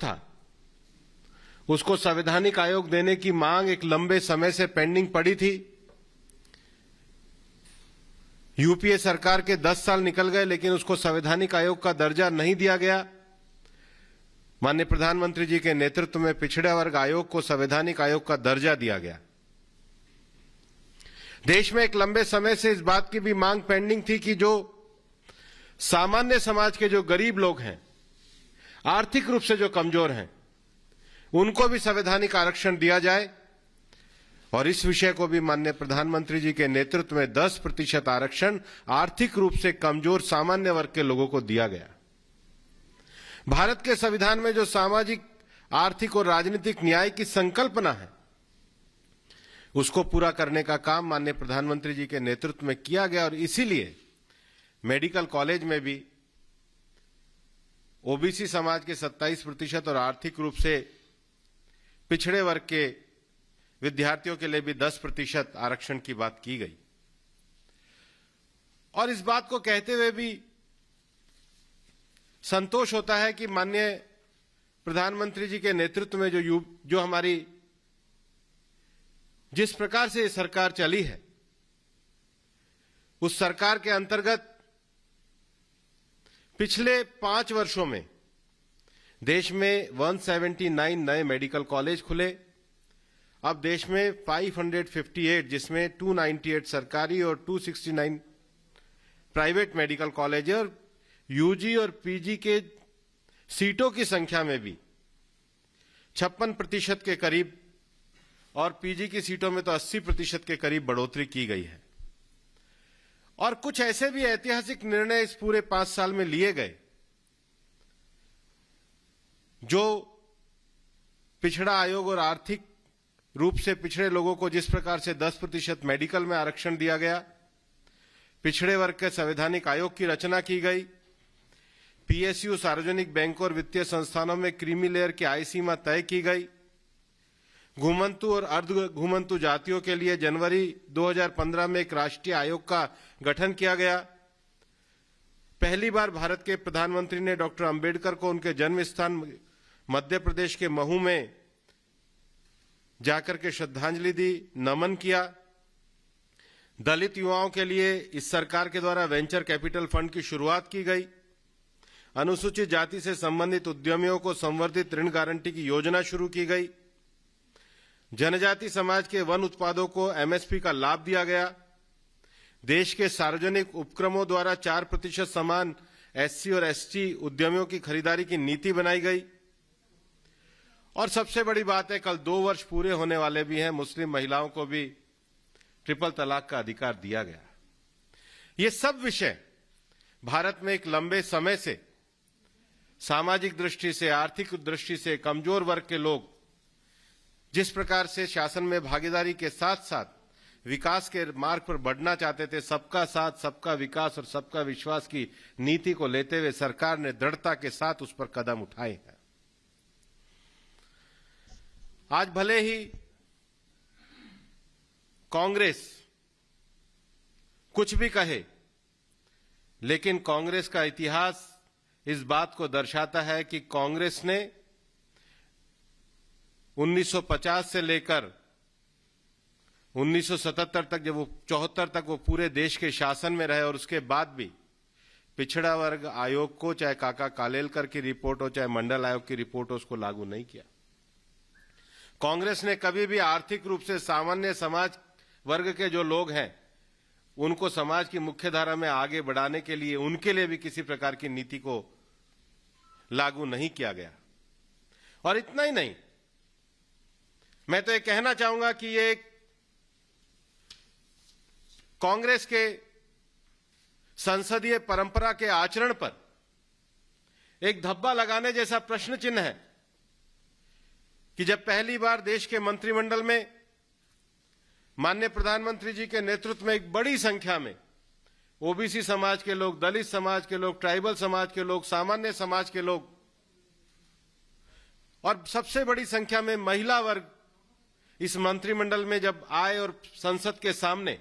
था, उसको संवैधानिक आयोग देने की मांग एक लंबे समय से पेंडिंग पड़ी थी। यूपीए सरकार के 10 साल निकल गए, लेकिन उसको संवैधानिक आयोग का दर्जा नहीं दिया गया। माननीय प्रधानमंत्री जी के नेतृत्व में पिछड़े वर्ग आयोग को संवैधानिक आयोग का दर्जा दिया गया। देश में एक लंबे समय से इस बात की भी मांग पेंडिंग थी कि जो सामान्य समाज के जो गरीब लोग हैं, आर्थिक रूप से जो कमजोर हैं, उनको भी संवैधानिक आरक्षण दिया जाए, और इस विषय को भी माननीय प्रधानमंत्री जी के नेतृत्व में 10% आरक्षण आर्थिक रूप से कमजोर सामान्य वर्ग के लोगों को दिया गया। भारत के संविधान में जो सामाजिक, आर्थिक और राजनीतिक न्याय की संकल्पना है, उसको पूरा करने का काम माननीय प्रधानमंत्री जी के नेतृत्व में किया गया, और इसीलिए मेडिकल कॉलेज में भी ओबीसी समाज के 27% और आर्थिक रूप से पिछड़े वर्ग के विद्यार्थियों के लिए भी 10% आरक्षण की बात की गई। और इस बात को कहते हुए भी संतोष होता है कि माननीय प्रधानमंत्री जी के नेतृत्व में जो हमारी जिस प्रकार से सरकार चली है, उस सरकार के अंतर्गत पिछले 5 वर्षों में देश में 179 नए मेडिकल कॉलेज खुले। अब देश में 558, जिसमें 298 सरकारी और 269 प्राइवेट मेडिकल कॉलेज, और यूजी और पीजी के सीटों की संख्या में भी 56% के करीब, और पीजी की सीटों में तो 80% के करीब बढ़ोतरी की गई है। और कुछ ऐसे भी ऐतिहासिक निर्णय इस पूरे 5 साल में लिए गए जो पिछड़ा आयोग और आर्थिक रूप से पिछड़े लोगों को जिस प्रकार से 10% मेडिकल में आरक्षण दिया गया, पिछड़े वर्ग के संवैधानिक आयोग की रचना की गई, पीएसयू, सार्वजनिक बैंकों और वित्तीय संस्थानों में क्रीमी लेयर की आय सीमा तय की गई, घुमंतु और अर्ध घुमंतु जातियों के लिए जनवरी 2015 में एक राष्ट्रीय आयोग का गठन किया गया। पहली बार भारत के प्रधानमंत्री ने डॉक्टर अंबेडकर को उनके जन्म स्थान मध्य प्रदेश के महू में जाकर के श्रद्धांजलि दी, नमन किया। दलित युवाओं के लिए इस सरकार के द्वारा वेंचर कैपिटल फंड की शुरुआत की गई। अनुसूचित जाति से संबंधित उद्यमियों को संवर्धित ऋण गारंटी की योजना शुरू की गई। जनजाति समाज के वन उत्पादों को एमएसपी का लाभ दिया गया। देश के सार्वजनिक उपक्रमों द्वारा 4% समान एससी और एसटी उद्यमियों की खरीदारी की नीति बनाई गई। और सबसे बड़ी बात है, कल 2 वर्ष पूरे होने वाले भी हैं, मुस्लिम महिलाओं को भी ट्रिपल तलाक का अधिकार दिया गया। ये सब विषय भारत में एक लंबे समय से सामाजिक दृष्टि से, आर्थिक दृष्टि से कमजोर वर्ग के लोग जिस प्रकार से शासन में भागीदारी के साथ साथ विकास के मार्ग पर बढ़ना चाहते थे, सबका साथ, सबका विकास और सबका विश्वास की नीति को लेते हुए सरकार ने दृढ़ता के साथ उस पर कदम उठाए हैं। आज भले ही कांग्रेस कुछ भी कहे, लेकिन कांग्रेस का इतिहास इस बात को दर्शाता है कि कांग्रेस ने 1950 से लेकर 1977 तक, जब वो 74 तक वो पूरे देश के शासन में रहे, और उसके बाद भी पिछड़ा वर्ग आयोग को, चाहे काका कालेलकर की रिपोर्ट हो, चाहे मंडल आयोग की रिपोर्ट हो, उसको लागू नहीं किया। कांग्रेस ने कभी भी आर्थिक रूप से सामान्य समाज वर्ग के जो लोग हैं, उनको समाज की मुख्यधारा में आगे बढ़ाने के लिए उनके लिए भी किसी प्रकार की नीति को लागू नहीं किया गया। और इतना ही नहीं, मैं तो ये कहना चाहूंगा कि ये कांग्रेस के संसदीय परंपरा के आचरण पर एक धब्बा लगाने जैसा प्रश्न चिन्ह है कि जब पहली बार देश के मंत्रिमंडल में माननीय प्रधानमंत्री जी के नेतृत्व में एक बड़ी संख्या में ओबीसी समाज के लोग, दलित समाज के लोग, ट्राइबल समाज के लोग, सामान्य समाज के लोग और सबसे बड़ी संख्या में महिला वर्ग इस मंत्रिमंडल में जब आए और संसद के सामने